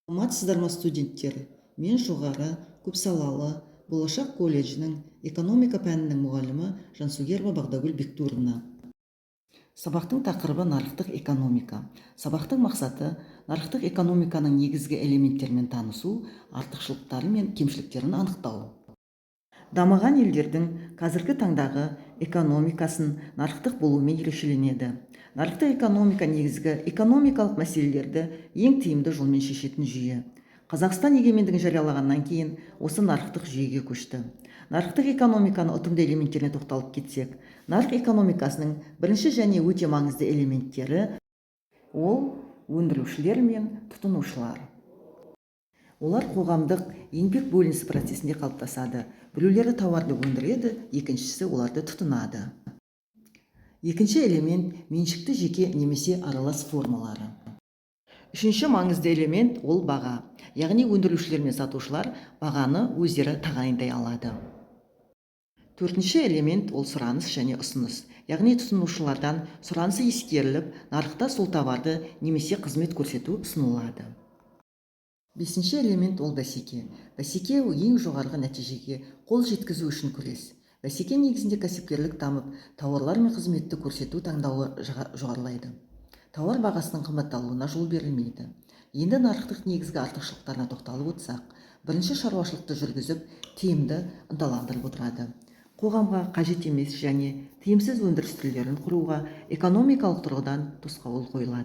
Саламатсыздар ма студенттер? Мен жоғары көпсалалы болашақ колледжінің экономика пәнінің мұғалімі Жансугерова Бағдагүл Бектуровна. Сабақтың тақырыбы нарықтық экономика. Сабақтың мақсаты нарықтық экономиканың негізгі элементтерімен танысу, артықшылықтары мен кемшіліктерін анықтау. Дамыған елдердің қазіргі таңдағы экономикасын нарықтық болуымен ерекшеленеді. Нарықтық экономика негізгі экономикалық мәселелерді ең тиімді жолмен шешетін жүйе. Қазақстан егемендігін жариялағаннан кейін осы нарықтық жүйеге көшті. Нарықтық экономиканы ұтымды элементтеріне тоқталып кетсек, нарық экономикасының бірінші және өте маңызды элементтері ол өндірушілер мен тұтынушылар. Олар қоғамдық еңбек бөлінісі процесінде қалыптасады. Біреулері тауарды өндіреді, екіншісі оларды тұтынады. Екінші элемент меншікті жеке немесе аралас формалары. Үшінші маңызды элемент ол баға, яғни өндірушілер мен сатушылар бағаны өздері тағайындай алады. Төртінші элемент ол сұраныс және ұсыныс, яғни тұтынушылардан сұранысы ескеріліп, нарықта сол товарды немесе қызмет көрсету ұсынылады. Бесінші элемент ол бәсеке. Бәсеке ең жоғарғы нәтижеге қол жеткізу үшін күрес. Бәсеке негізінде кәсіпкерлік дамып, тауарлар мен қызметті көрсету таңдауы жоғарылайды. Тауар бағасының қымбатталуына жол берілмейді. Енді нарықтық негізгі артықшылықтарына тоқталып отырсақ, бірінші шаруашылықты жүргізіп, тиімді ынталандырып отырады. Қоғамға қажет емес және тиімсіз өндіріс түрлерін құруға экономикалық тұрғыдан тосқауыл қойылады.